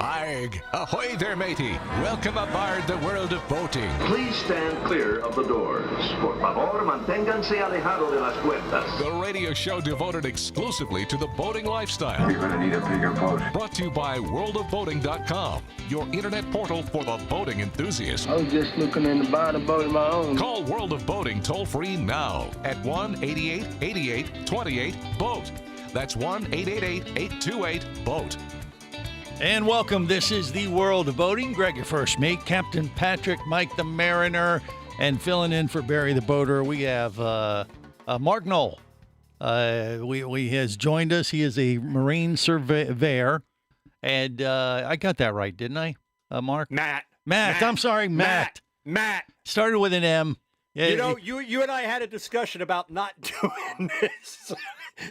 Arg! Ahoy there, matey! Welcome aboard the world of boating. Please stand clear of the doors. Por favor, manténganse alejado de las puertas. The radio show devoted exclusively to the boating lifestyle. You're gonna need a bigger boat. Brought to you by worldofboating.com, your internet portal for the boating enthusiast. I was just looking into buying a boat of my own. Call World of Boating toll-free now at 1-8888-28-BOAT. That's 1-888-828-BOAT. And welcome. This is the World of Boating. Greg, your first mate, Captain Patrick, Mike the Mariner, and filling in for Barry the Boater, we have Mark Knoll. He has joined us. He is a marine surveyor. And I got that right, didn't I, Mark? Matt. I'm sorry, Matt. Started with an M. Yeah, You know, you and I had a discussion about not doing this,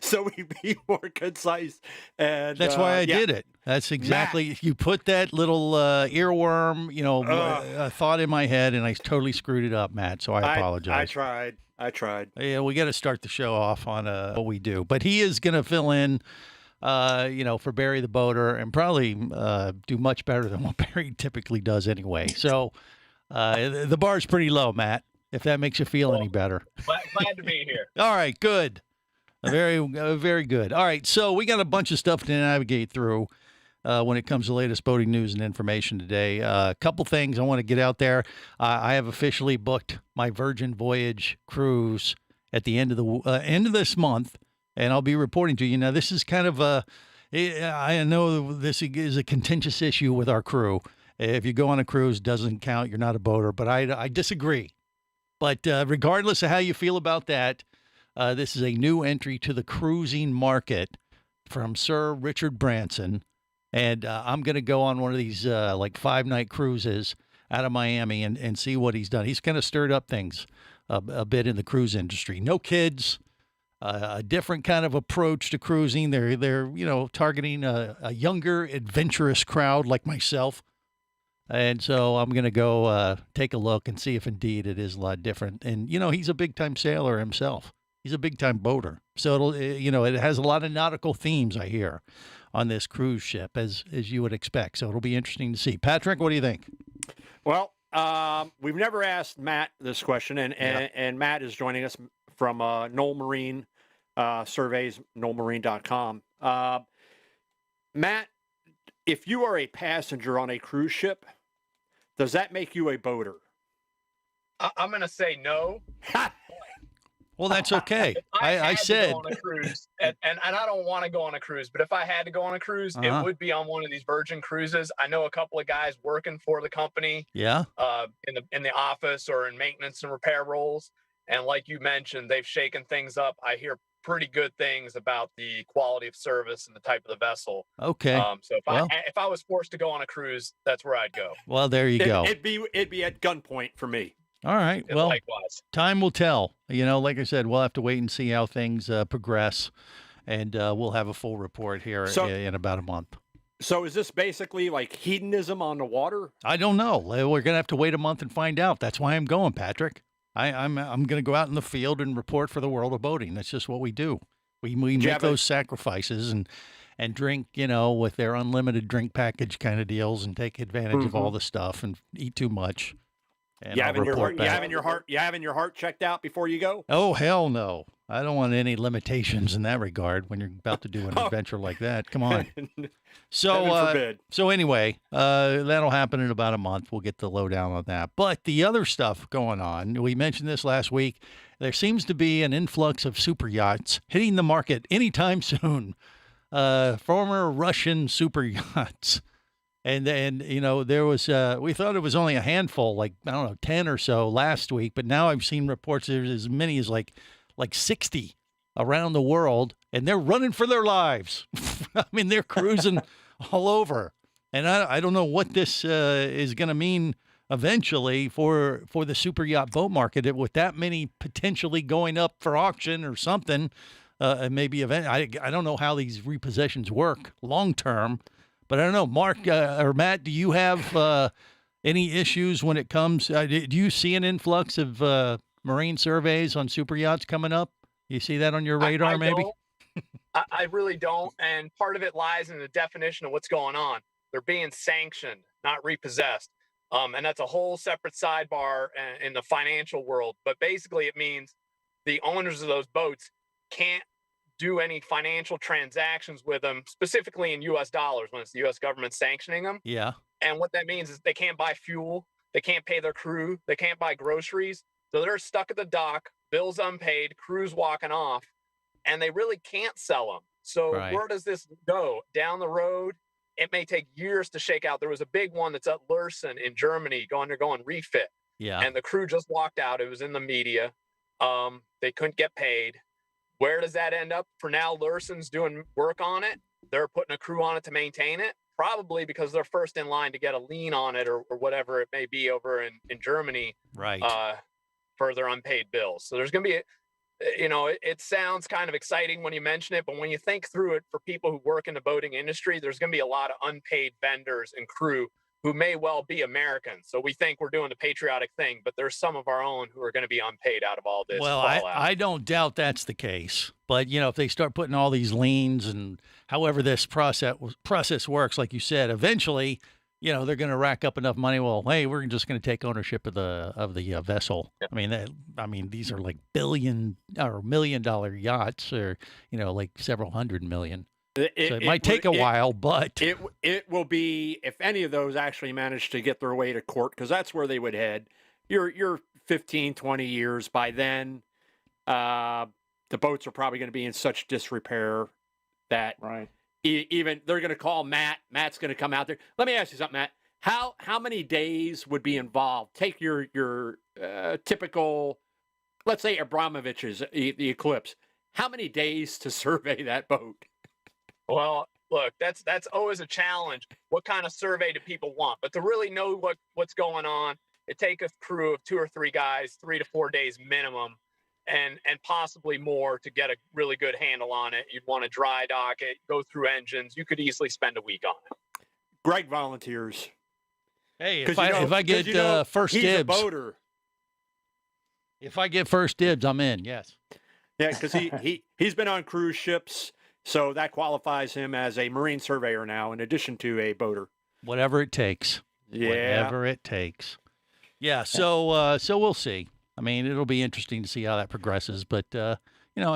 so we be more concise. And that's why I did it. That's exactly. Matt. You put that little earworm, thought in my head, and I totally screwed it up, Matt. So I apologize. I tried. Yeah, we got to start the show off on what we do, but he is going to fill in, for Barry the Boater, and probably do much better than what Barry typically does anyway. So the bar's pretty low, Matt. If that makes you feel any better. Glad to be here. All right, good. Very good. All right, so we got a bunch of stuff to navigate through when it comes to latest boating news and information today. A couple things I want to get out there. I have officially booked my Virgin Voyage cruise at the end of this month, and I'll be reporting to you. Now, this is kind of I know this is a contentious issue with our crew. If you go on a cruise, it doesn't count. You're not a boater, but I disagree. But regardless of how you feel about that, this is a new entry to the cruising market from Sir Richard Branson. And I'm going to go on one of these 5-night cruises out of Miami and see what he's done. He's kind of stirred up things a bit in the cruise industry. No kids, a different kind of approach to cruising. They're targeting a younger, adventurous crowd like myself. And so I'm going to go take a look and see if indeed it is a lot different. And, he's a big-time sailor himself. He's a big-time boater. So, it has a lot of nautical themes, I hear, on this cruise ship, as you would expect. So it'll be interesting to see. Patrick, what do you think? Well, we've never asked Matt this question, and Matt is joining us from Knoll Marine Surveys, KnollMarine.com. Matt, if you are a passenger on a cruise ship, does that make you a boater? I'm going to say no. Well, that's okay. I said said go on a cruise, and I don't want to go on a cruise, but if I had to go on a cruise, it would be on one of these Virgin cruises. I know a couple of guys working for the company, yeah, in the office or in maintenance and repair roles, and like you mentioned, they've shaken things up. I hear pretty good things about the quality of service and the type of the vessel. Okay. So if I was forced to go on a cruise, that's where I'd go. Well, there you go. It'd be at gunpoint for me. All right. And well, likewise. Time will tell. Like I said, we'll have to wait and see how things progress, and we'll have a full report here in about a month. So is this basically like hedonism on the water? I don't know. We're gonna have to wait a month and find out. That's why I'm going, Patrick. I'm gonna go out in the field and report for the World of Boating. That's just what we do. We make those sacrifices and drink, with their unlimited drink package kind of deals, and take advantage of all the stuff and eat too much. And you having your heart checked out before you go? Oh, hell no. I don't want any limitations in that regard when you're about to do an adventure like that. Come on. So anyway, that'll happen in about a month. We'll get the lowdown on that. But the other stuff going on, we mentioned this last week, there seems to be an influx of super yachts hitting the market anytime soon. Former Russian super yachts. And there was, we thought it was only a handful, 10 or so last week, but now I've seen reports there's as many as like 60 around the world, and they're running for their lives. I mean, they're cruising all over. And I don't know what this is going to mean eventually for the super yacht boat market, with that many potentially going up for auction or something, maybe I don't know how these repossessions work long term. But I don't know, Mark or Matt, do you have any issues when it comes? Do you see an influx of marine surveys on super yachts coming up? You see that on your radar, I maybe? I really don't. And part of it lies in the definition of what's going on. They're being sanctioned, not repossessed. And that's a whole separate sidebar in the financial world. But basically, it means the owners of those boats can't do any financial transactions with them, specifically in U.S. dollars when it's the U.S. government sanctioning them. Yeah. And what that means is they can't buy fuel, they can't pay their crew, they can't buy groceries. So they're stuck at the dock, bills unpaid, crews walking off, and they really can't sell them. So where does this go? Down the road, it may take years to shake out. There was a big one that's at Lürssen in Germany undergoing refit. Yeah. And the crew just walked out. It was in the media. They couldn't get paid. Where does that end up? For now, Lürssen's doing work on it. They're putting a crew on it to maintain it, probably because they're first in line to get a lien on it or whatever it may be over in Germany. Right. For their unpaid bills. So there's going to be, it sounds kind of exciting when you mention it, but when you think through it, for people who work in the boating industry, there's going to be a lot of unpaid vendors and crew who may well be Americans. So we think we're doing the patriotic thing, but there's some of our own who are going to be unpaid out of all this. Well, I don't doubt that's the case. But, if they start putting all these liens and however this process works, like you said, eventually, they're going to rack up enough money. Well, hey, we're just going to take ownership of the vessel. Yeah. I mean, these are like billion or $1 million yachts, or like several hundred million. So it might take a while, but it will be, if any of those actually manage to get their way to court, because that's where they would head. You're 15, 20 years. By then, the boats are probably going to be in such disrepair that even they're going to call Matt. Matt's going to come out there. Let me ask you something, Matt. How many days would be involved? Take your typical, let's say Abramovich's the Eclipse. How many days to survey that boat? Well, look, that's always a challenge. What kind of survey do people want? But to really know what's going on, it takes a crew of 2 or 3 guys, 3 to 4 days minimum, and possibly more to get a really good handle on it. You'd want to dry dock it, go through engines. You could easily spend a week on it. Greg volunteers. Hey, if I get first he's dibs, a boater. If I get first dibs, I'm in. Yes. Yeah, because he's been on cruise ships. So that qualifies him as a marine surveyor now, in addition to a boater. Whatever it takes. Yeah. Whatever it takes. Yeah. So we'll see. I mean, it'll be interesting to see how that progresses. But I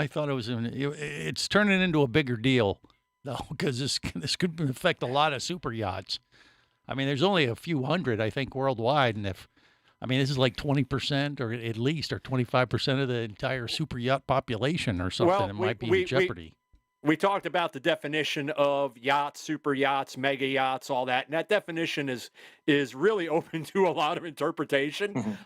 thought it's turning into a bigger deal, though, because this could affect a lot of super yachts. I mean, there's only a few hundred, I think, worldwide, and this is like 20% or at least, or 25% of the entire super yacht population or something. Well, it might be in jeopardy. We talked about the definition of yachts, super yachts, mega yachts, all that. And that definition is really open to a lot of interpretation.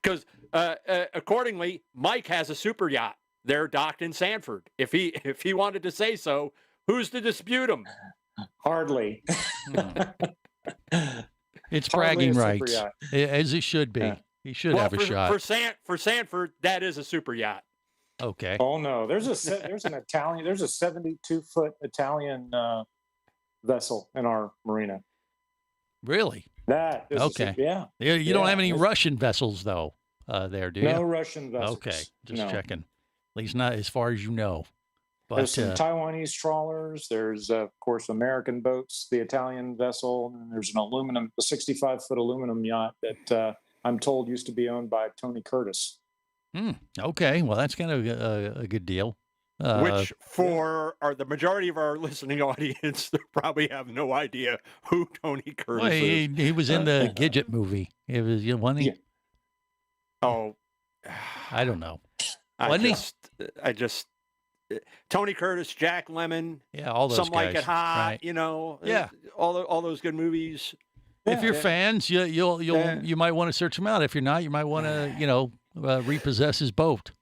Because accordingly, Mike has a super yacht. They're docked in Sanford. If he wanted to say so, who's to dispute him? Hardly. It's bragging rights, as it should be. Yeah. He should have a shot. For Sanford, that is a super yacht. Okay. Oh no, there's a 72-foot Italian vessel in our marina. Really? That is okay. You don't have any Russian vessels though, there, do you? No Russian vessels. Okay, just checking. At least not as far as you know. But, there's some Taiwanese trawlers. There's of course American boats, the Italian vessel, and there's a 65-foot aluminum yacht that I'm told used to be owned by Tony Curtis. Okay, well, that's kind of a good deal. Which for the majority of our listening audience, they probably have no idea who Tony Curtis is. He was in the Gidget movie. It was wasn't he? Yeah. Oh, I don't know. Tony Curtis, Jack Lemmon, all those Some guys. Like It Hot, right. all those good movies. If you're fans, you might want to search them out. If you're not, you might want to repossess his boat.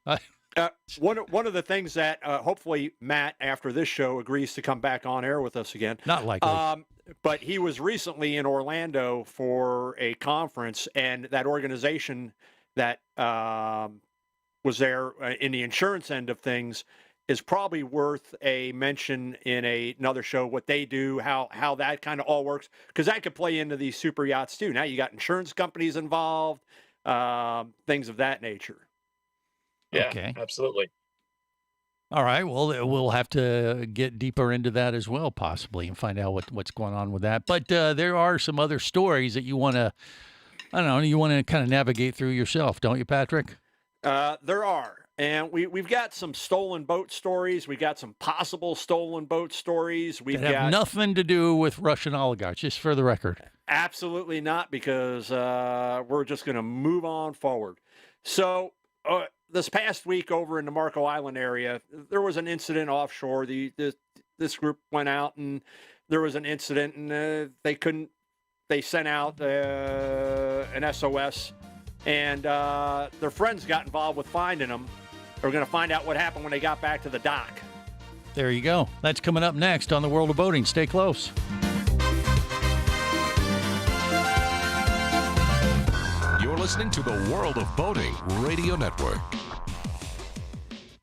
One of the things that hopefully Matt, after this show, agrees to come back on air with us again. Not likely. But he was recently in Orlando for a conference, and that organization that was there in the insurance end of things is probably worth a mention in another show, what they do, how that kind of all works, because that could play into these super yachts too. Now you got insurance companies involved, things of that nature. Yeah, okay. Absolutely. All right. Well, we'll have to get deeper into that as well, possibly, and find out what's going on with that. But there are some other stories that you want to, I don't know, you want to kind of navigate through yourself, don't you, Patrick? There are. And we've got some stolen boat stories. We got some possible stolen boat stories. We've That have nothing to do with Russian oligarchs, just for the record. Absolutely not, because we're just going to move on forward. So this past week over in the Marco Island area, there was an incident offshore. This group went out and there was an incident, and they sent out an SOS, and their friends got involved with finding them. We're going to find out what happened when they got back to the dock. There you go. That's coming up next on The World of Boating. Stay close. You're listening to the World of Boating Radio Network.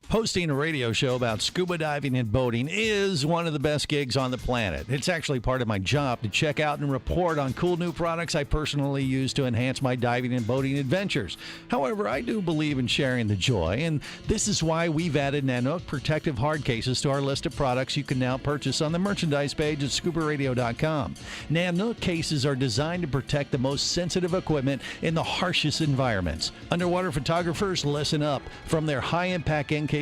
Hosting a radio show about scuba diving and boating is one of the best gigs on the planet. It's actually part of my job to check out and report on cool new products I personally use to enhance my diving and boating adventures. However, I do believe in sharing the joy, and this is why we've added Nanook protective hard cases to our list of products you can now purchase on the merchandise page at scubaradio.com. Nanook cases are designed to protect the most sensitive equipment in the harshest environments. Underwater photographers, listen up. From their high-impact NK7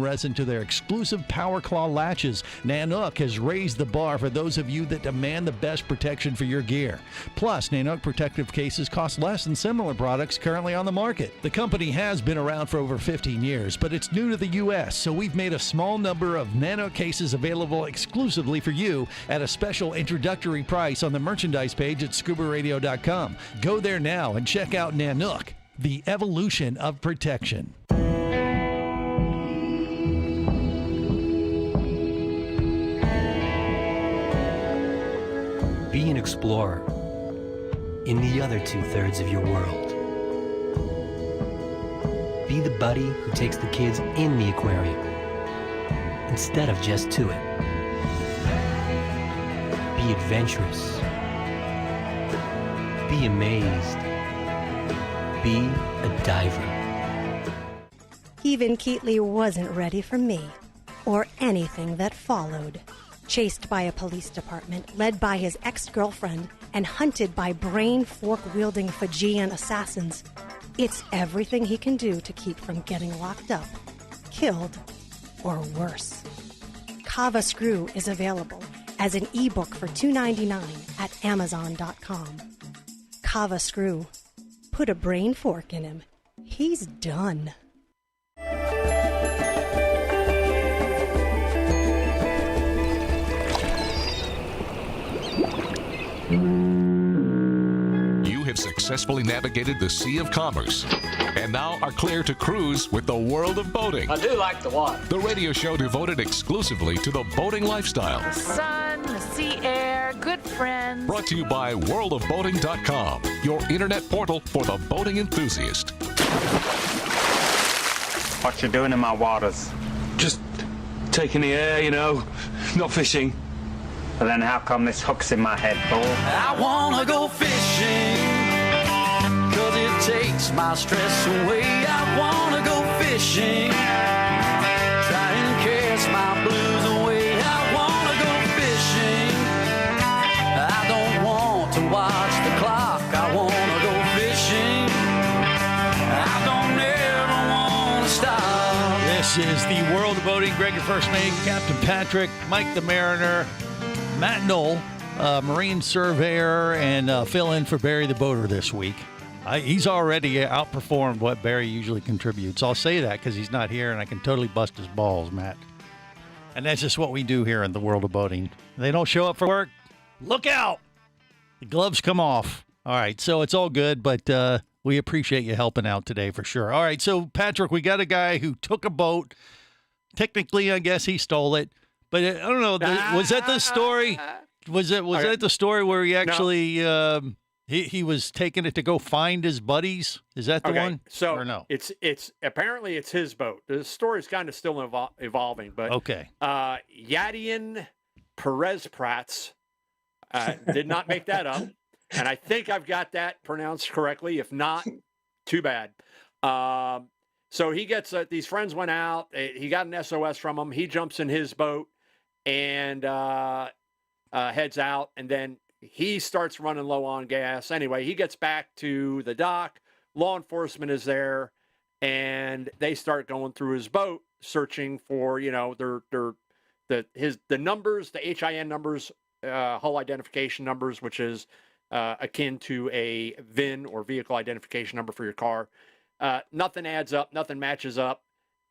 resin to their exclusive Power Claw latches, Nanook has raised the bar for those of you that demand the best protection for your gear. Plus, Nanook protective cases cost less than similar products currently on the market. The company has been around for over 15 years, but it's new to the U.S., so we've made a small number of Nanook cases available exclusively for you at a special introductory price on the merchandise page at scubaradio.com. Go there now and check out Nanook, the evolution of protection. Be an explorer in the other 2/3 of your world. Be the buddy who takes the kids in the aquarium instead of just to it. Be adventurous. Be amazed. Be a diver. Even Keatley wasn't ready for me, or anything that followed. Chased by a police department, led by his ex-girlfriend, and hunted by brain fork-wielding Fijian assassins, it's everything he can do to keep from getting locked up, killed, or worse. Kava Screw is available as an ebook for $2.99 at Amazon.com. Kava Screw. Put a brain fork in him. He's done. You have successfully navigated the Sea of Commerce and now are clear to cruise with the World of Boating. I do like the water. The radio show devoted exclusively to the boating lifestyle. The sun, the sea air, good friends. Brought to you by worldofboating.com, your internet portal for the boating enthusiast. What you doing in my waters? Just taking the air, not fishing. Well, then how come this hook's in my head, bull? I wanna go fishing, 'cause it takes my stress away. I wanna go fishing, try and cast my blues away. I wanna go fishing, I don't want to watch the clock. I wanna go fishing, I don't ever wanna stop. This is the World of Boating. Greg, your first mate, Captain Patrick, Mike the Mariner, Matt Knoll, Marine Surveyor, and fill in for Barry the Boater this week. He's already outperformed what Barry usually contributes. I'll say that because he's not here, and I can totally bust his balls, Matt. And that's just what we do here in the World of Boating. They don't show up for work. Look out! The gloves come off. All right, so it's all good, but we appreciate you helping out today for sure. All right, so Patrick, we got a guy who took a boat. Technically, I guess he stole it. But I don't know. Was that the story? Was that the story where he actually he was taking it to go find his buddies? Is that the one? So or no? It's apparently it's his boat. The story's kind of still evolving, but okay. Yadian Perez Prats did not make that up, and I think I've got that pronounced correctly. If not, too bad. So he gets these friends went out. He got an SOS from them. He jumps in his boat and heads out, and then he starts running low on gas. Anyway, he gets back to the dock. Law enforcement is there, and they start going through his boat, searching for the numbers, the HIN numbers, hull identification numbers, which is akin to a VIN or vehicle identification number for your car. Nothing adds up, nothing matches up.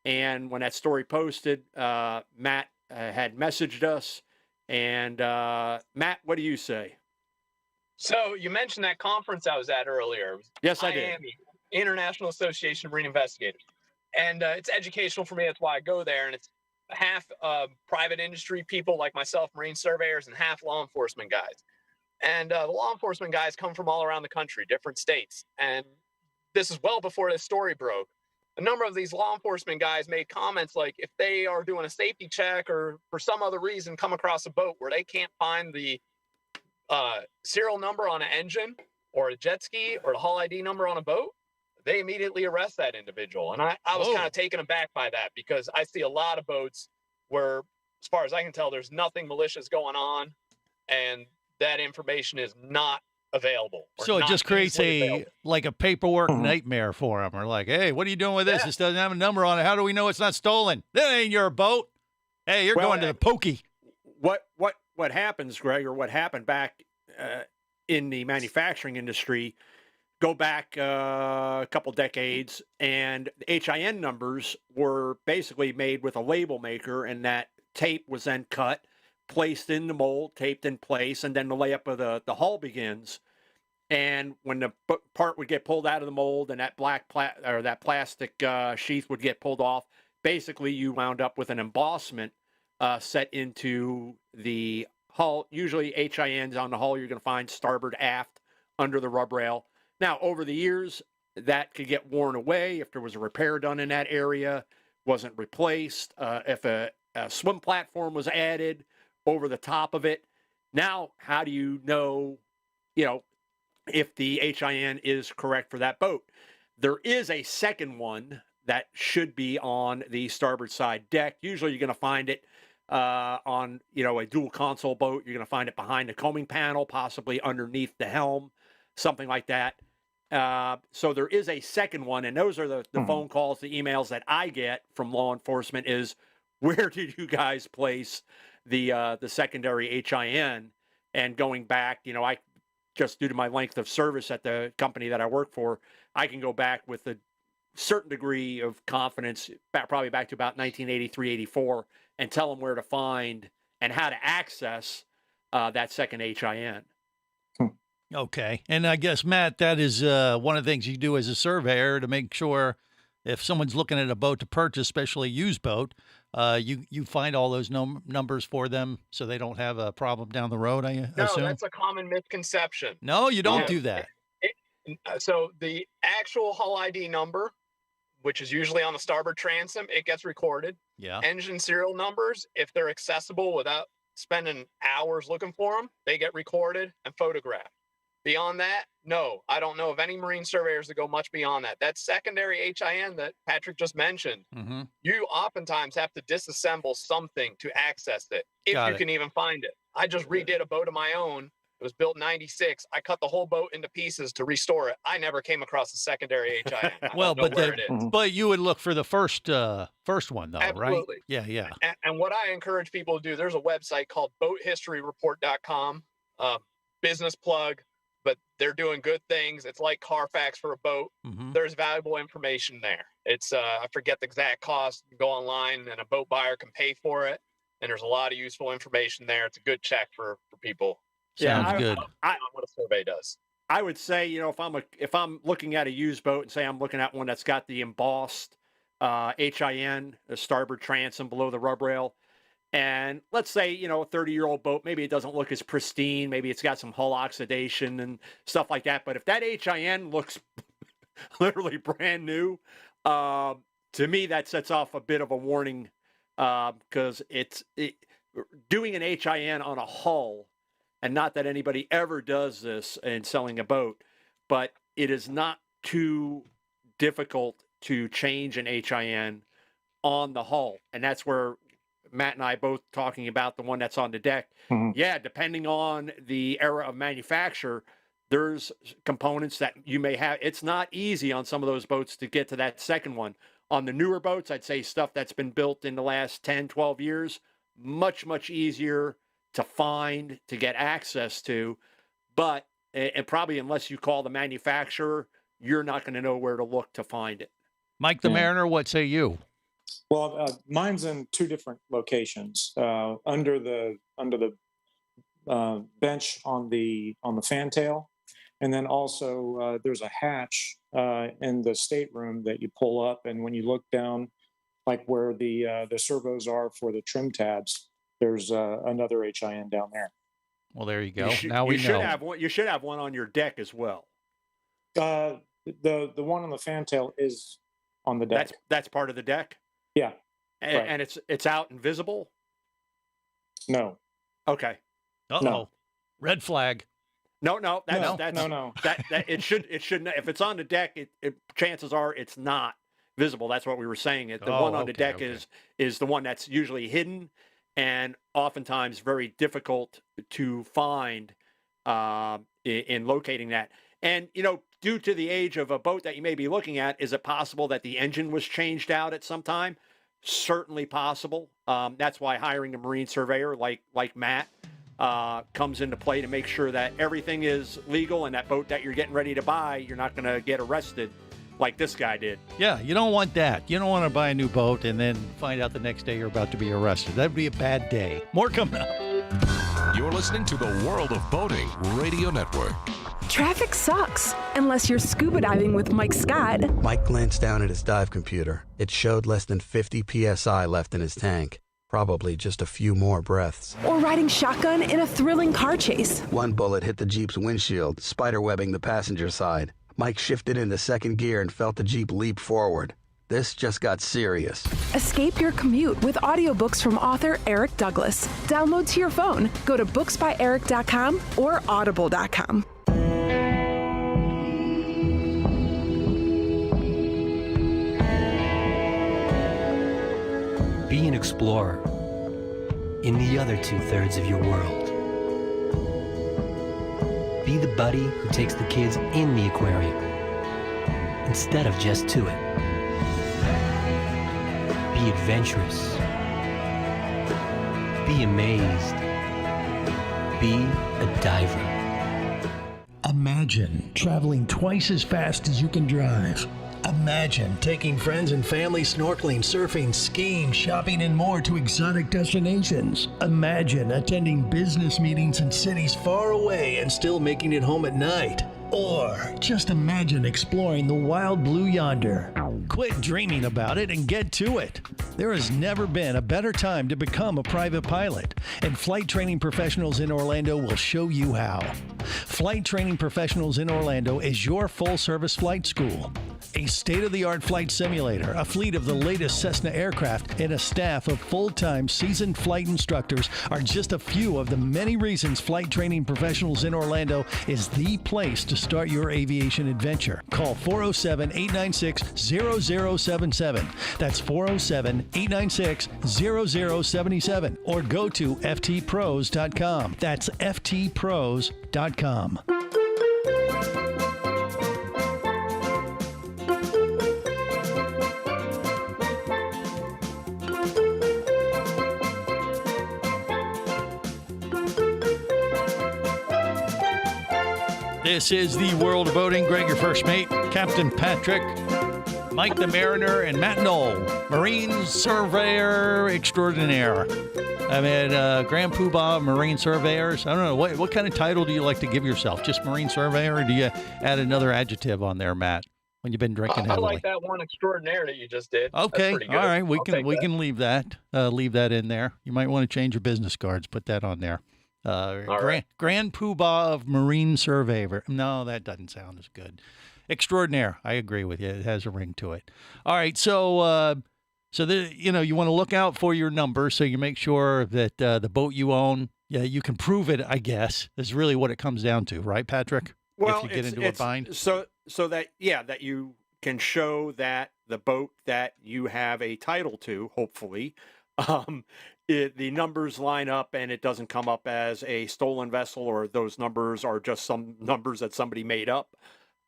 And when that story posted, Matt had messaged us. And Matt, what do you say? So you mentioned that conference I was at earlier. Yes, I did. Miami, International Association of Marine Investigators. And it's educational for me. That's why I go there. And it's half private industry people like myself, marine surveyors, and half law enforcement guys. And the law enforcement guys come from all around the country, different states. And this is well before this story broke. A number of these law enforcement guys made comments like if they are doing a safety check or for some other reason come across a boat where they can't find the serial number on an engine or a jet ski or the hull ID number on a boat, they immediately arrest that individual. And I was kind of taken aback by that because I see a lot of boats where, as far as I can tell, there's nothing malicious going on and that information is not available. So it just creates a paperwork nightmare for them. Or like, hey, what are you doing with this? This doesn't have a number on it. How do we know it's not stolen? That ain't your boat. Hey, you're going to the pokey. What happens, Greg, or what happened back in the manufacturing industry, go back a couple decades, and the HIN numbers were basically made with a label maker, and that tape was then cut, placed in the mold, taped in place, and then the layup of the hull begins. And when the part would get pulled out of the mold and that that plastic sheath would get pulled off, basically you wound up with an embossment set into the hull. Usually HINs on the hull you're going to find starboard, aft, under the rub rail. Now, over the years, that could get worn away if there was a repair done in that area, wasn't replaced, if a swim platform was added over the top of it. Now, how do you know, if the HIN is correct for that boat? There is a second one that should be on the starboard side deck. Usually you're going to find it on, a dual console boat. You're going to find it behind the coaming panel, possibly underneath the helm, something like that. So there is a second one, and those are the phone calls, the emails that I get from law enforcement is, where did you guys place the secondary HIN? And going back, I just due to my length of service at the company that I work for, I can go back with a certain degree of confidence, probably back to about 1983, 84, and tell them where to find and how to access that second HIN. Okay. And I guess, Matt, that is one of the things you do as a surveyor to make sure if someone's looking at a boat to purchase, especially a used boat, you find all those numbers for them so they don't have a problem down the road, I assume? No, that's a common misconception. No, you don't do that. So the actual hull ID number, which is usually on the starboard transom, it gets recorded. Yeah. Engine serial numbers, if they're accessible without spending hours looking for them, they get recorded and photographed. Beyond that, no, I don't know of any marine surveyors that go much beyond that. That secondary HIN that Patrick just mentioned, you oftentimes have to disassemble something to access it, if you can even find it. I just redid a boat of my own. It was built in 96. I cut the whole boat into pieces to restore it. I never came across a secondary HIN. Well, but you would look for the first one, though, Absolutely. right? Yeah. And what I encourage people to do, there's a website called boathistoryreport.com, business plug, but they're doing good things. It's like Carfax for a boat. There's valuable information there. It's I forget the exact cost. You go online and a boat buyer can pay for it. And there's a lot of useful information there. It's a good check for people. Sounds good. What a survey does. I would say, if I'm looking at a used boat and say I'm looking at one that's got the embossed HIN, the starboard transom below the rub rail, and let's say, a 30-year-old boat, maybe it doesn't look as pristine, maybe it's got some hull oxidation and stuff like that, but if that HIN looks literally brand new, to me that sets off a bit of a warning, because doing an HIN on a hull, and not that anybody ever does this in selling a boat, but it is not too difficult to change an HIN on the hull. And that's where Matt and I both talking about the one that's on the deck. Mhm. Yeah, depending on the era of manufacture, there's components that you may have. It's not easy on some of those boats to get to that second one. On the newer boats, I'd say stuff that's been built in the last 10, 12 years, much, much easier to find, to get access to. But, and probably unless you call the manufacturer, you're not going to know where to look to find it. Mike the Mariner, what say you? Well, mine's in two different locations. Under the bench on the fantail, and then also there's a hatch in the stateroom that you pull up, and when you look down, like where the servos are for the trim tabs, there's another HIN down there. Well, there you go. You should, Now we you should know. have one. You should have one on your deck as well. The one on the fantail is on the deck. That's part of the deck. Yeah. And, right. and it's out and visible. No. Okay. Uh-oh. No. Red flag. No. That's no. That it should if it's on the deck, it chances are it's not visible. That's what we were saying. The one on the deck is the one that's usually hidden and oftentimes very difficult to find in locating that. And due to the age of a boat that you may be looking at, is it possible that the engine was changed out at some time? Certainly possible. That's why hiring a marine surveyor like Matt comes into play to make sure that everything is legal and that boat that you're getting ready to buy, you're not going to get arrested like this guy did. Yeah, you don't want that. You don't want to buy a new boat and then find out the next day you're about to be arrested. That'd be a bad day. More coming up. You're listening to the World of Boating Radio Network. Traffic sucks, unless you're scuba diving with Mike Scott. Mike glanced down at his dive computer. It showed less than 50 PSI left in his tank. Probably just a few more breaths. Or riding shotgun in a thrilling car chase. One bullet hit the Jeep's windshield, spiderwebbing the passenger side. Mike shifted into second gear and felt the Jeep leap forward. This just got serious. Escape your commute with audiobooks from author Eric Douglas. Download to your phone. Go to booksbyeric.com or audible.com. Be an explorer in the other 2/3 of your world. Be the buddy who takes the kids in the aquarium instead of just to it. Be adventurous. Be amazed. Be a diver. Imagine traveling twice as fast as you can drive. Imagine taking friends and family snorkeling, surfing, skiing, shopping, and more to exotic destinations. Imagine attending business meetings in cities far away and still making it home at night. Or just imagine exploring the wild blue yonder. Quit dreaming about it and get to it. There has never been a better time to become a private pilot, and Flight Training Professionals in Orlando will show you how. Flight Training Professionals in Orlando is your full-service flight school. A state-of-the-art flight simulator, a fleet of the latest Cessna aircraft, and a staff of full-time seasoned flight instructors are just a few of the many reasons Flight Training Professionals in Orlando is the place to start your aviation adventure. Call 407-896-0077. That's 407-896-0077. Or go to ftpros.com. That's ftpros.com. This is the World of Boating. Greg, your first mate, Captain Patrick, Mike the Mariner, and Matt Knoll, Marine Surveyor Extraordinaire. I mean, Grand Poobah Marine Surveyors. I don't know. What kind of title do you like to give yourself? Just Marine Surveyor, or do you add another adjective on there, Matt, when you've been drinking I heavily? like that one extraordinaire that you just did. Okay, That's pretty all good. right. We I'll can take that. leave that in there. You might want to change your business cards. Put that on there. right. Grand Poobah of Marine Surveyor. No, that doesn't sound as good. Extraordinaire. I agree with you. It has a ring to it. All right. So you want to look out for your number so you make sure that the boat you own, you can prove it, I guess, is really what it comes down to. Right, Patrick? Well, if you get into a bind. So that you can show that the boat that you have a title to, hopefully, the numbers line up and it doesn't come up as a stolen vessel, or those numbers are just some numbers that somebody made up.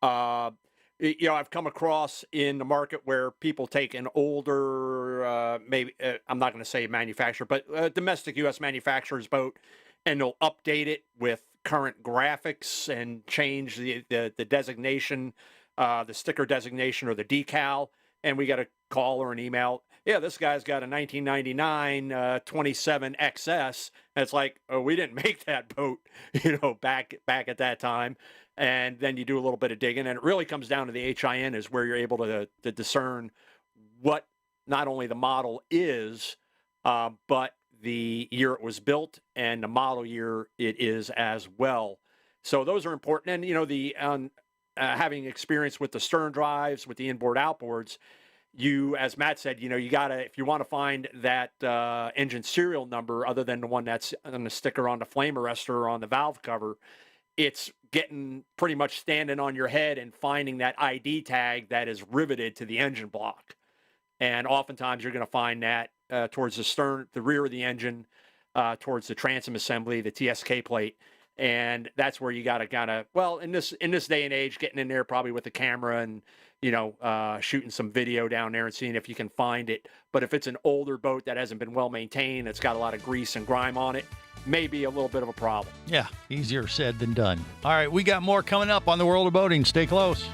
I've come across in the market where people take an older, I'm not going to say manufacturer, but a domestic U.S. manufacturer's boat, and they'll update it with current graphics and change the designation, the sticker designation or the decal, and we got a call or an email. Yeah, this guy's got a 1999 27 XS. And it's like, oh, we didn't make that boat, back at that time. And then you do a little bit of digging, and it really comes down to the HIN is where you're able to discern what not only the model is, but the year it was built and the model year it is as well. So those are important. And, having experience with the stern drives, with the inboard outboards, you, as Matt said, you gotta, if you want to find that engine serial number other than the one that's on the sticker on the flame arrestor or on the valve cover, it's getting pretty much standing on your head and finding that ID tag that is riveted to the engine block. And oftentimes you're going to find that towards the stern, the rear of the engine, towards the transom assembly, the TSK plate. And that's where you got to kind of, well, in this day and age, getting in there probably with the camera and, shooting some video down there and seeing if you can find it. But if it's an older boat that hasn't been well maintained, it's got a lot of grease and grime on it, may be a little bit of a problem. Yeah, easier said than done. All right, we got more coming up on the World of Boating. Stay close.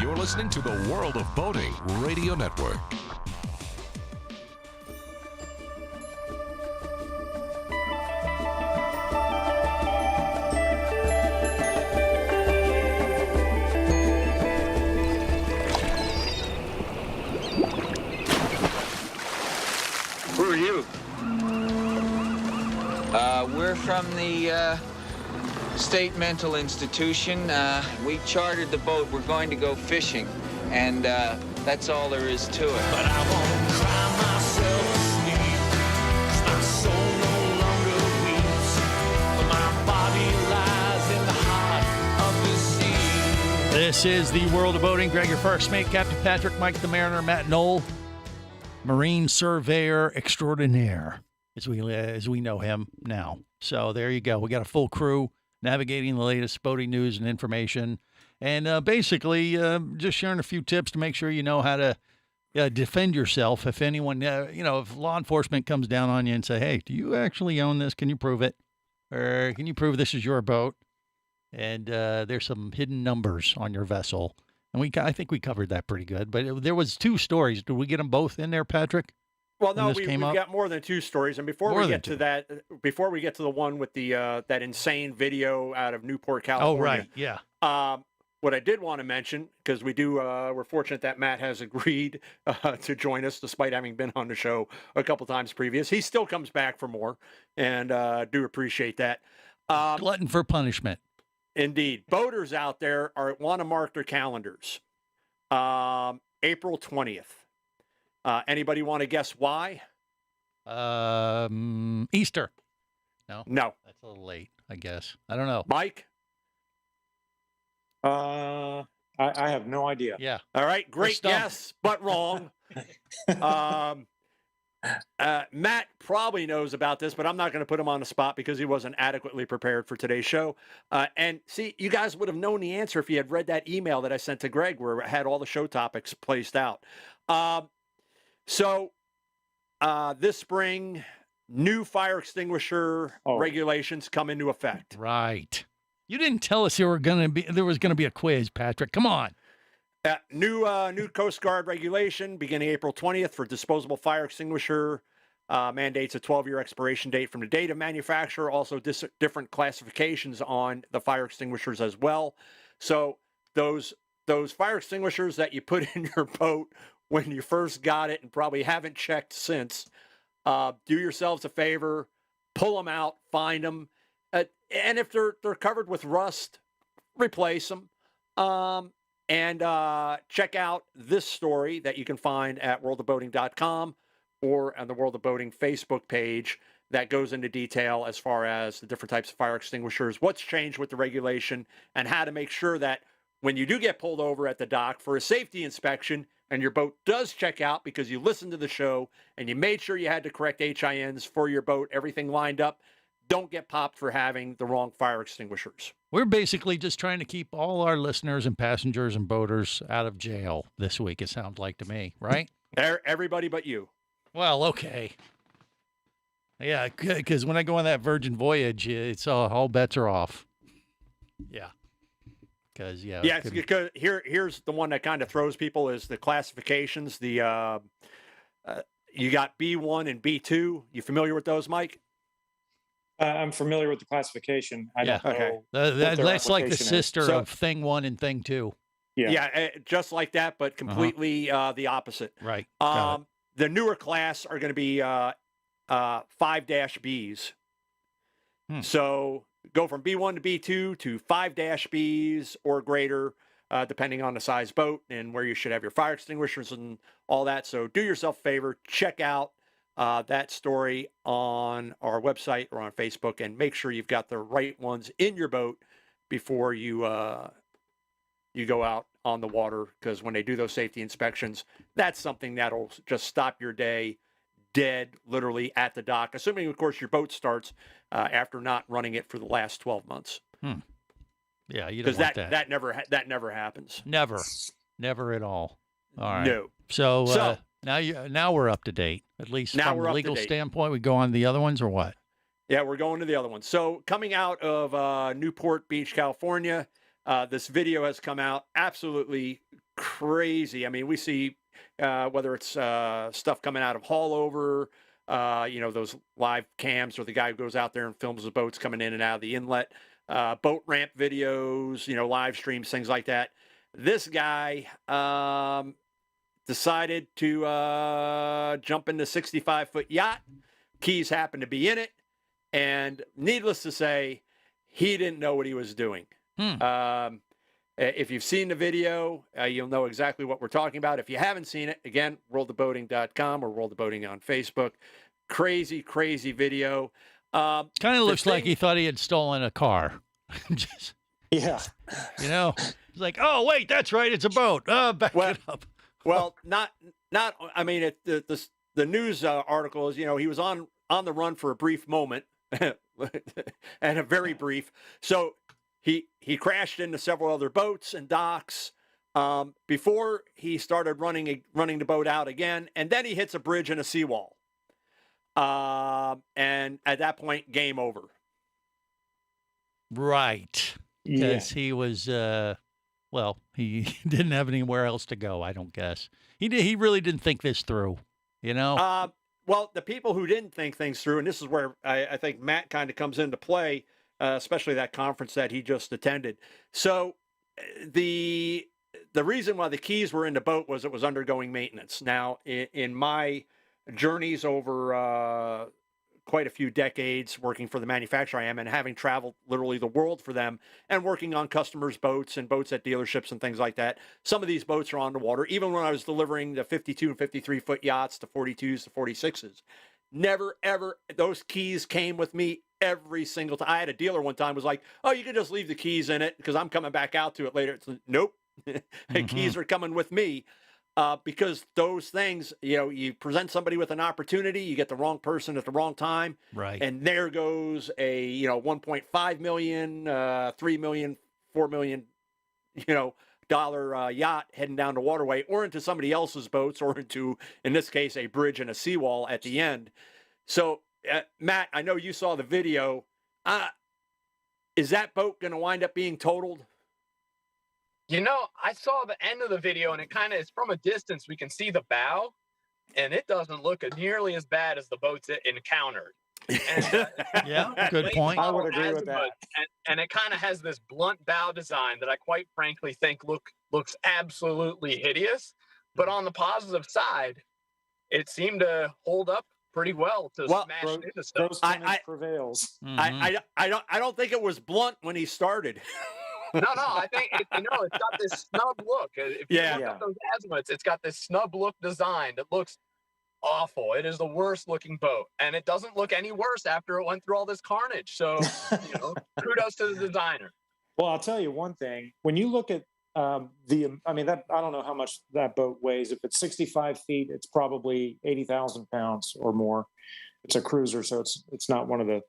You're listening to the World of Boating Radio Network. Who are you? We're from the State Mental Institution. We chartered the boat. We're going to go fishing, and that's all there is to it. But I won't cry myself asleep, 'cause my soul no longer weeps, but my body lies in the heart of the sea. This is the World of Boating. Greg, your first mate, Captain Patrick, Mike the Mariner, Matt Knoll, Marine Surveyor Extraordinaire, as we know him now. So there you go. We got a full crew navigating the latest boating news and information, and basically just sharing a few tips to make sure you know how to defend yourself. If anyone, if law enforcement comes down on you and say, hey, do you actually own this? Can you prove it? Or can you prove this is your boat? And there's some hidden numbers on your vessel. And I think we covered that pretty good. But there was two stories. Did we get them both in there, Patrick? Well, no, we've got more than two stories. And before we get to the one with the that insane video out of Newport, California. Oh, right, yeah. What I did want to mention, because we're fortunate that Matt has agreed to join us despite having been on the show a couple times previous. He still comes back for more, and do appreciate that. Glutton for punishment. Indeed. Boaters out there want to mark their calendars. April 20th. Anybody want to guess why? Easter. No. That's a little late, I guess. I don't know. Mike? I have no idea. Yeah. All right. Great guess, but wrong. Matt probably knows about this, but I'm not going to put him on the spot because he wasn't adequately prepared for today's show. And see, you guys would have known the answer if you had read that email that I sent to Greg where it had all the show topics placed out. So this spring, new fire extinguisher regulations come into effect. Right. You didn't tell us there was going to be a quiz, Patrick. Come on. New Coast Guard regulation beginning April 20th for disposable fire extinguisher mandates a 12-year expiration date from the date of manufacture. Also, different classifications on the fire extinguishers as well. So those fire extinguishers that you put in your boat when you first got it and probably haven't checked since, do yourselves a favor, pull them out, find them, and if they're covered with rust, replace them. And check out this story that you can find at worldofboating.com or on the World of Boating Facebook page. that goes into detail as far as the different types of fire extinguishers, what's changed with the regulation, and how to make sure that when you do get pulled over at the dock for a safety inspection and your boat does check out because you listened to the show and you made sure you had the correct HINs for your boat, everything lined up, don't get popped for having the wrong fire extinguishers. We're basically just trying to keep all our listeners and passengers and boaters out of jail this week, it sounds like to me, right? Everybody but you. Well, okay. Yeah, because when I go on that Virgin voyage, it's all bets are off. Yeah. Because, because here's the one that kind of throws people is the classifications. The you got B1 and B2. You familiar with those, Mike? I'm familiar with the classification. I don't know. That's like the sister of Thing 1 and Thing 2. Yeah, just like that, but completely the opposite. Right. The newer class are going to be 5-Bs. So go from B1 to B2 to 5-Bs or greater, depending on the size boat and where you should have your fire extinguishers and all that. So do yourself a favor, check out that story on our website or on Facebook, and make sure you've got the right ones in your boat before you go out on the water, because when they do those safety inspections, that's something that'll just stop your day dead, literally at the dock, assuming, of course, your boat starts after not running it for the last 12 months. Yeah, you don't want that. That never happens. Never at all. All right. No. So now we're up to date, at least from a legal standpoint. We go on the other ones or what? Yeah, we're going to the other ones. So coming out of Newport Beach, California, this video has come out, absolutely crazy. I mean, we see whether it's stuff coming out of Haulover, those live cams, or the guy who goes out there and films the boats coming in and out of the inlet, boat ramp videos, live streams, things like that. This guy decided to jump in the 65-foot yacht. Keys happened to be in it. And needless to say, he didn't know what he was doing. If you've seen the video, you'll know exactly what we're talking about. If you haven't seen it, again, worldofboating.com or World of Boating on Facebook. Crazy, crazy video. Kind of looks like he thought he had stolen a car. Yeah. It's like, oh, wait, that's right. It's a boat. Back it up. Well, not. I mean, the news article is, he was on the run for a brief moment, and a very brief. So he crashed into several other boats and docks before he started running the boat out again, and then he hits a bridge and a seawall. And at that point, game over. Right. Because he was, he didn't have anywhere else to go, I don't guess. He really didn't think this through, Well, the people who didn't think things through, and this is where I think Matt kind of comes into play, especially that conference that he just attended. So the reason why the keys were in the boat was it was undergoing maintenance. Now, in my journeys over quite a few decades working for the manufacturer I am, and having traveled literally the world for them and working on customers' boats and boats at dealerships and things like that, some of these boats are on the water. Even when I was delivering the 52 and 53-foot yachts, the 42s, the 46s, never, ever, those keys came with me every single time. I had a dealer one time was like, oh, you can just leave the keys in it because I'm coming back out to it later. It's like, nope. The keys are coming with me. Because those things, you present somebody with an opportunity, you get the wrong person at the wrong time. Right. And there goes a, $1.5 million, $3 million, $4 million, dollar yacht heading down the waterway or into somebody else's boats or into, in this case, a bridge and a seawall at the end. So, Matt, I know you saw the video. Is that boat going to wind up being totaled? I saw the end of the video, and it kind of is from a distance. We can see the bow, and it doesn't look nearly as bad as the boats it encountered. And, yeah, good point. I would agree with that. And it kind of has this blunt bow design that I quite frankly think looks absolutely hideous. But on the positive side, it seemed to hold up pretty well to smash into stuff. Prevails. I don't think it was blunt when he started. No, I think it's got this snub look. If you look at those azimuths, it's got this snub look design that looks awful. It is the worst looking boat, and it doesn't look any worse after it went through all this carnage. So, kudos to the designer. Well, I'll tell you one thing. When you look at I don't know how much that boat weighs. If it's 65 feet, it's probably 80,000 pounds or more. It's a cruiser, so it's not one of the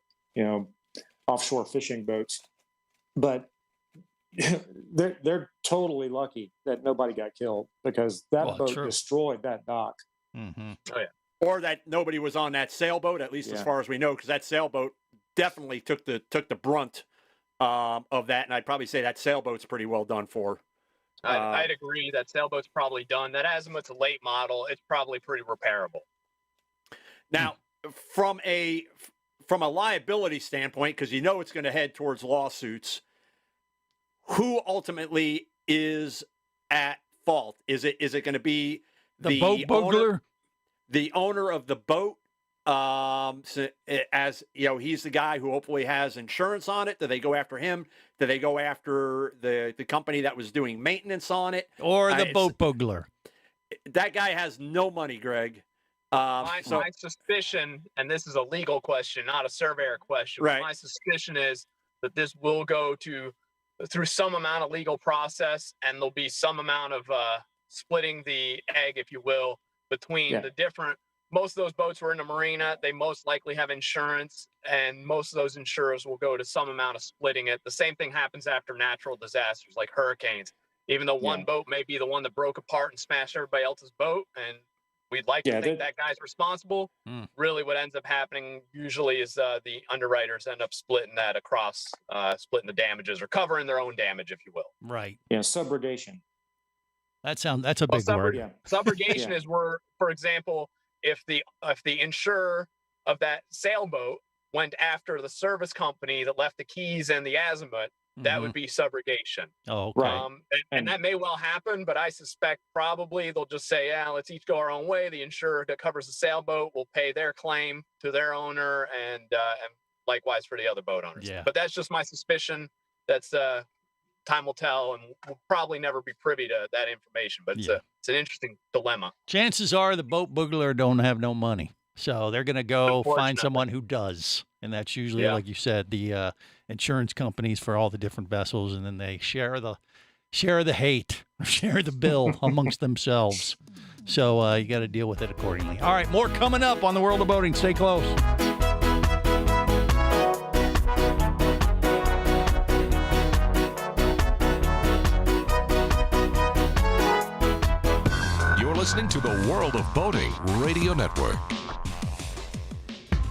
offshore fishing boats. But they're totally lucky that nobody got killed, because that boat destroyed that dock. Mm-hmm. Oh, yeah. Or that nobody was on that sailboat, at least as far as we know, because that sailboat definitely took the brunt of that, and I'd probably say that sailboat's pretty well done for. I'd agree that sailboat's probably done. That Azimuth's a late model. It's probably pretty repairable. Now, from a liability standpoint, because it's going to head towards lawsuits, who ultimately is at fault? Is it going to be the boat burglar, the owner of the boat? As he's the guy who hopefully has insurance on it. Do they go after him? Do they go after the company that was doing maintenance on it? Or the boat burglar? That guy has no money, Greg. My suspicion, and this is a legal question, not a surveyor question, right. My suspicion is that this will go through some amount of legal process, and there'll be some amount of splitting the egg, if you will, between the different. Most of those boats were in the marina. They most likely have insurance, and most of those insurers will go to some amount of splitting it. The same thing happens after natural disasters like hurricanes. Even though one boat may be the one that broke apart and smashed everybody else's boat, and we'd like to think that guy's responsible. Really what ends up happening usually is the underwriters end up splitting that across, splitting the damages or covering their own damage, if you will. Right. Yeah, subrogation. That's a big word. Yeah. Subrogation is where, for example, if the insurer of that sailboat went after the service company that left the keys and the azimuth, that would be subrogation. Oh, okay. And that may well happen, but I suspect probably they'll just say, let's each go our own way. The insurer that covers the sailboat will pay their claim to their owner, and likewise for the other boat owners. Yeah. But that's just my suspicion. That's time will tell, and we'll probably never be privy to that information. But it's an interesting dilemma. Chances are the boat burglar don't have no money, so they're going to go find someone who does, and that's usually, like you said, the insurance companies for all the different vessels, and then they share the hate, share the bill amongst themselves. So you got to deal with it accordingly. All right, more coming up on the World of Boating. Stay close. Listening to the World of Boating Radio Network.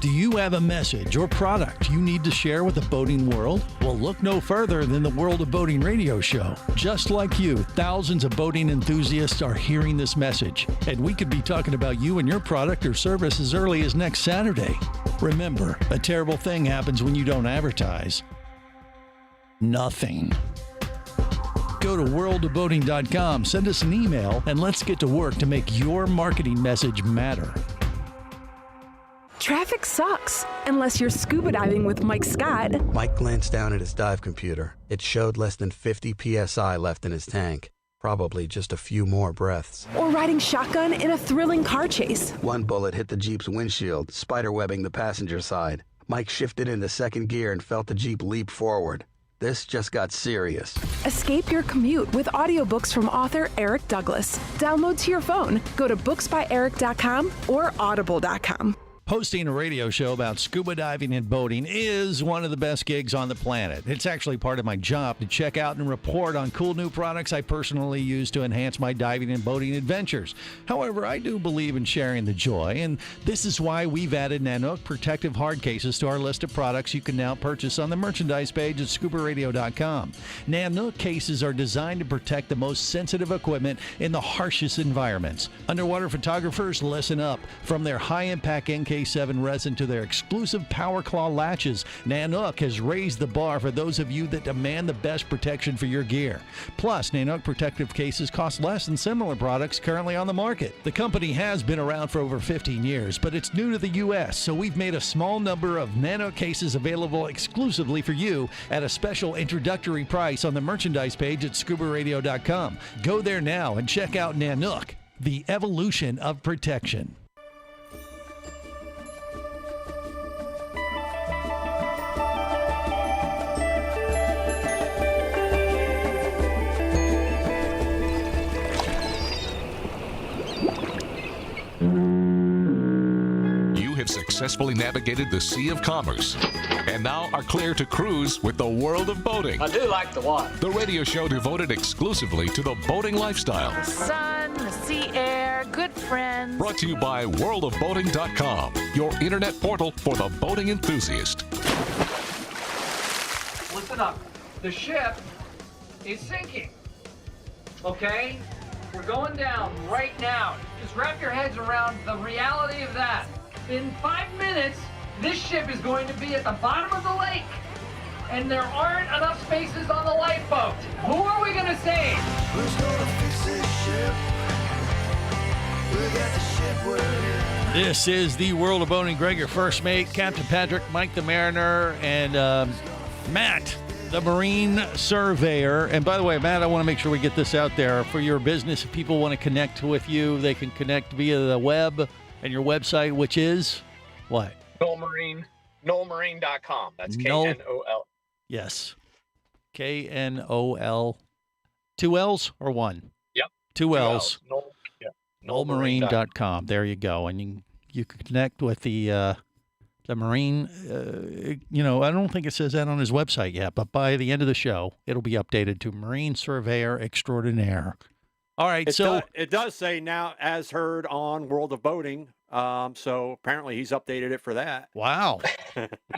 Do you have a message or product you need to share with the boating world? Well, look no further than the World of Boating radio show. Just like you, thousands of boating enthusiasts are hearing this message, and we could be talking about you and your product or service as early as next Saturday. Remember, a terrible thing happens when you don't advertise. Nothing. Go to worldofboating.com, send us an email, and let's get to work to make your marketing message matter. Traffic sucks, unless you're scuba diving with Mike Scott. Mike glanced down at his dive computer. It showed less than 50 PSI left in his tank. Probably just a few more breaths. Or riding shotgun in a thrilling car chase. One bullet hit the Jeep's windshield, spiderwebbing the passenger side. Mike shifted into second gear and felt the Jeep leap forward. This just got serious. Escape your commute with audiobooks from author Eric Douglas. Download to your phone. Go to booksbyeric.com or audible.com. Hosting a radio show about scuba diving and boating is one of the best gigs on the planet. It's actually part of my job to check out and report on cool new products I personally use to enhance my diving and boating adventures. However, I do believe in sharing the joy, and this is why we've added Nanook protective hard cases to our list of products you can now purchase on the merchandise page at scubaradio.com. Nanook cases are designed to protect the most sensitive equipment in the harshest environments. Underwater photographers, listen up. From their high-impact NK7 resin to their exclusive Power Claw latches, Nanook has raised the bar for those of you that demand the best protection for your gear. Plus, Nanook protective cases cost less than similar products currently on the market. The company has been around for over 15 years, but it's new to the U.S., so we've made a small number of Nanook cases available exclusively for you at a special introductory price on the merchandise page at scubaradio.com. Go there now and check out Nanook, the evolution of protection. successfully navigated the Sea of Commerce and now are clear to cruise with the world of boating. I do like the water. The radio show devoted exclusively to the boating lifestyle. The sun, the sea air, good friends. Brought to you by worldofboating.com, your internet portal for the boating enthusiast. Listen up. The ship is sinking. Okay? We're going down right now. Just wrap your heads around the reality of that. In 5 minutes, this ship is going to be at the bottom of the lake. And there aren't enough spaces on the lifeboat. Who are we going to save? Who's going to fix this ship? We got the ship where This is the World of Boating. Greg, your first mate, Captain Patrick, Mike the Mariner, and Matt, the Marine Surveyor. And by the way, Matt, I want to make sure we get this out there for your business. If people want to connect with you, they can connect via the web and your website, which is what? NoelMarine.com. That's K-N-O-L. Yes. K-N-O-L. 2 L's or 1? Yep. 2 L's. NoelMarine.com. There you go. And you can connect with the Marine. I don't think it says that on his website yet, but by the end of the show, it'll be updated to Marine Surveyor Extraordinaire. All right, it does say now as heard on World of Boating. So apparently he's updated it for that. Wow.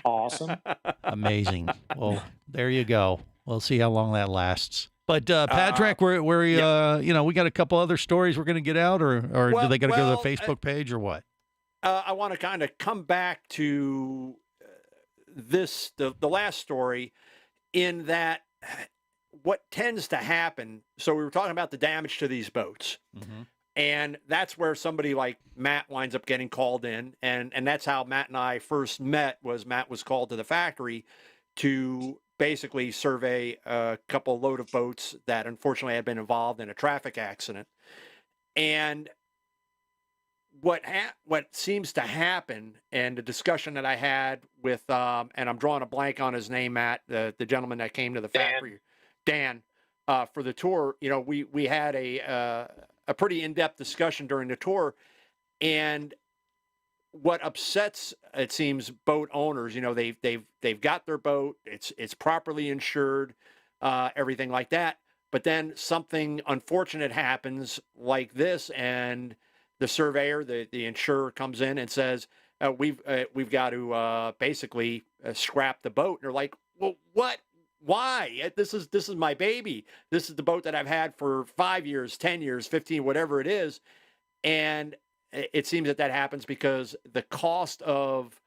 Awesome. Amazing. Well, there you go. We'll see how long that lasts. But Patrick, we got a couple other stories we're going to get out, or do they got to go to the Facebook page or what? I want to kind of come back to the last story, in that what tends to happen. So we were talking about the damage to these boats. Mm-hmm. And that's where somebody like Matt winds up getting called in. And that's how Matt and I first met. Matt was called to the factory to basically survey a couple load of boats that unfortunately had been involved in a traffic accident. And what seems to happen, and the discussion that I had with, and I'm drawing a blank on his name, Matt, the gentleman that came to the factory, Dan, for the tour, we had a pretty in-depth discussion during the tour. And what upsets, it seems, boat owners, they've got their boat, it's properly insured, everything like that. But then something unfortunate happens like this, and the surveyor, the insurer, comes in and says, we've got to basically scrap the boat. And they're like, well, what? Why? This is my baby. This is the boat that I've had for 5 years, 10 years, 15, whatever it is. And it seems that happens because the cost of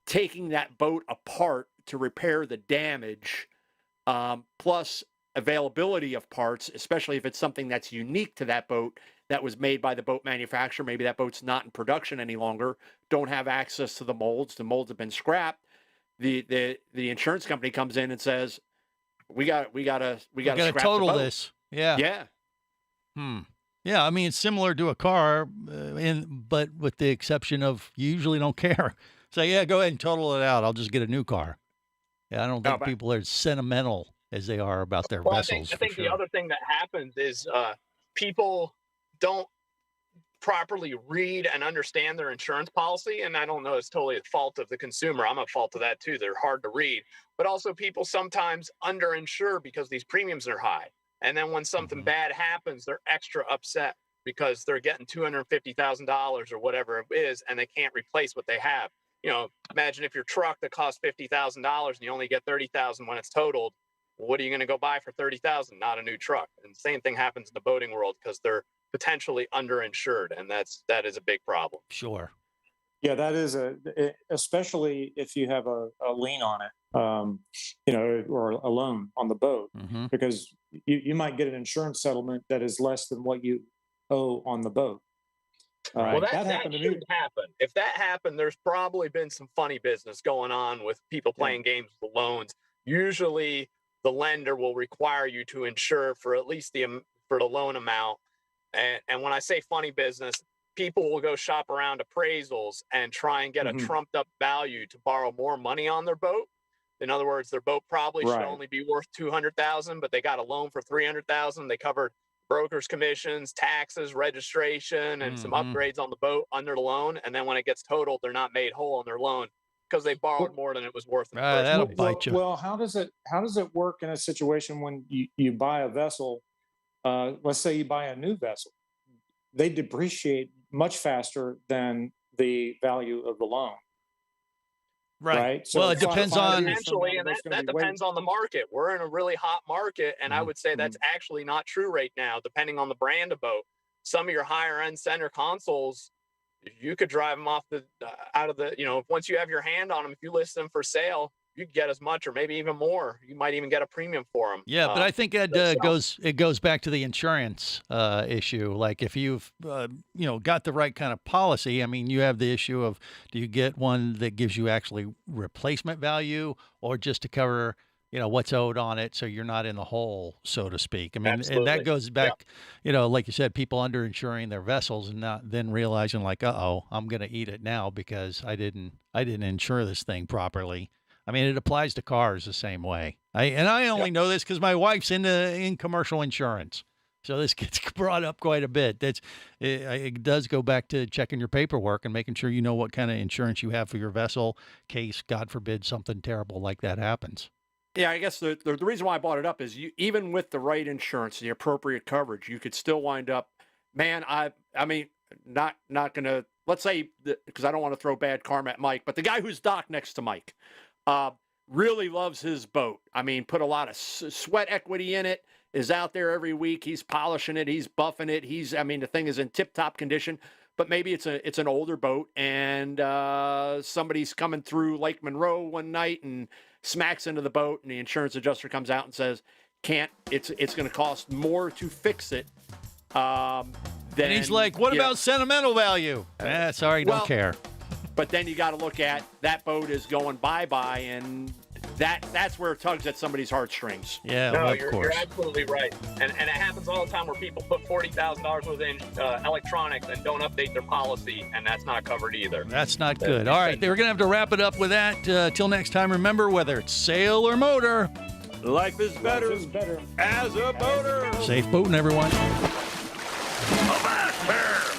taking that boat apart to repair the damage, plus availability of parts, especially if it's something that's unique to that boat, that was made by the boat manufacturer. Maybe that boat's not in production any longer, don't have access to the molds. The molds have been scrapped. The insurance company comes in and says, we got to total this. Yeah. Yeah. Yeah. I mean, it's similar to a car, but with the exception of you usually don't care. Say, yeah, go ahead and total it out. I'll just get a new car. Yeah, I don't think people are as sentimental as they are about their vessels. I think the other thing that happens is people don't properly read and understand their insurance policy. And I don't know, it's totally the fault of the consumer. I'm at fault of that too. They're hard to read. But also people sometimes underinsure because these premiums are high. And then when something bad happens, they're extra upset because they're getting $250,000 or whatever it is, and they can't replace what they have. Imagine if your truck that costs $50,000 and you only get $30,000 when it's totaled. What are you going to go buy for $30,000? Not a new truck. And the same thing happens in the boating world because they're potentially underinsured, and that is a big problem. Sure. Yeah, that is especially if you have a lien on it, or a loan on the boat, because you might get an insurance settlement that is less than what you owe on the boat. Well, that should happen. If that happened, there's probably been some funny business going on with people playing games with loans. Usually, the lender will require you to insure for at least for the loan amount. And when I say funny business, people will go shop around appraisals and try and get a trumped up value to borrow more money on their boat. In other words, their boat probably should only be worth $200,000, but they got a loan for $300,000. They covered broker's commissions, taxes, registration, and some upgrades on the boat under the loan. And then when it gets totaled, they're not made whole on their loan because they borrowed more than it was worth. That'll bite you. Well, how does it work in a situation when you buy a vessel? Let's say you buy a new vessel, they depreciate much faster than the value of the loan. Right. So well, it depends on essentially, and that depends on the market. We're in a really hot market, and I would say that's actually not true right now, depending on the brand of boat. Some of your higher end center consoles, you could drive them off out of the, once you have your hand on them, if you list them for sale, you get as much or maybe even more. You might even get a premium for them. Yeah, but I think it goes back to the insurance issue. Like if you've got the right kind of policy, I mean, you have the issue of, do you get one that gives you actually replacement value or just to cover what's owed on it, so you're not in the hole, so to speak. I mean, and that goes back, like you said, people underinsuring their vessels and not then realizing like, I'm going to eat it now because I didn't insure this thing properly. I mean, it applies to cars the same way. I only know this because my wife's in commercial insurance, so this gets brought up quite a bit. It does go back to checking your paperwork and making sure you know what kind of insurance you have for your vessel, in case, God forbid, something terrible like that happens. Yeah, I guess the reason why I brought it up is even with the right insurance, the appropriate coverage, you could still wind up, man. I mean, not gonna, let's say, because I don't want to throw bad karma at Mike, but the guy who's docked next to Mike. Really loves his boat. I mean, put a lot of sweat equity in it, is out there every week. He's polishing it. He's buffing it. The thing is in tip-top condition, but maybe it's an older boat and somebody's coming through Lake Monroe one night and smacks into the boat, and the insurance adjuster comes out and says, it's going to cost more to fix it. And he's like, what about sentimental value? Sorry, don't care. But then you got to look at that boat is going bye-bye, and that's where it tugs at somebody's heartstrings. Yeah, no, of course. You're absolutely right. And it happens all the time where people put $40,000 worth of electronics and don't update their policy, and that's not covered either. That's not good. All right, we're going to have to wrap it up with that. Till next time, remember, whether it's sail or motor, life is better as a boater. Safe boating, everyone.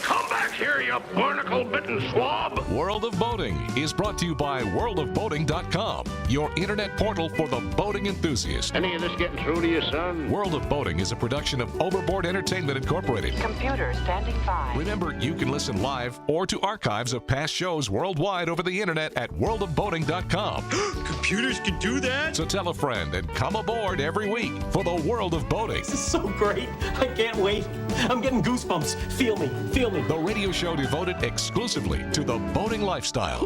Come back here, you barnacle-bitten swab! World of Boating is brought to you by worldofboating.com, your internet portal for the boating enthusiast. Any of this getting through to you, son? World of Boating is a production of Overboard Entertainment Incorporated. Computer standing by. Remember, you can listen live or to archives of past shows worldwide over the internet at worldofboating.com. Computers can do that? So tell a friend and come aboard every week for the World of Boating. This is so great. I can't wait. I'm getting goosebumps. Feel me. The radio show devoted exclusively to the boating lifestyle.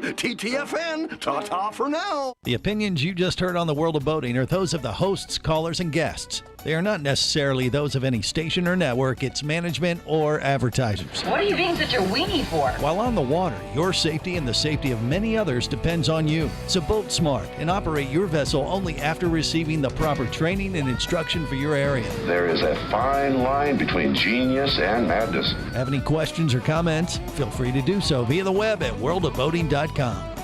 TTFN, ta-ta for now. The opinions you just heard on the World of Boating are those of the hosts, callers, and guests. They are not necessarily those of any station or network, its management, or advertisers. What are you being such a weenie for? While on the water, your safety and the safety of many others depends on you. So boat smart and operate your vessel only after receiving the proper training and instruction for your area. There is a fine line between genius and madness. Have any questions or comments? Feel free to do so via the web at worldofboating.com.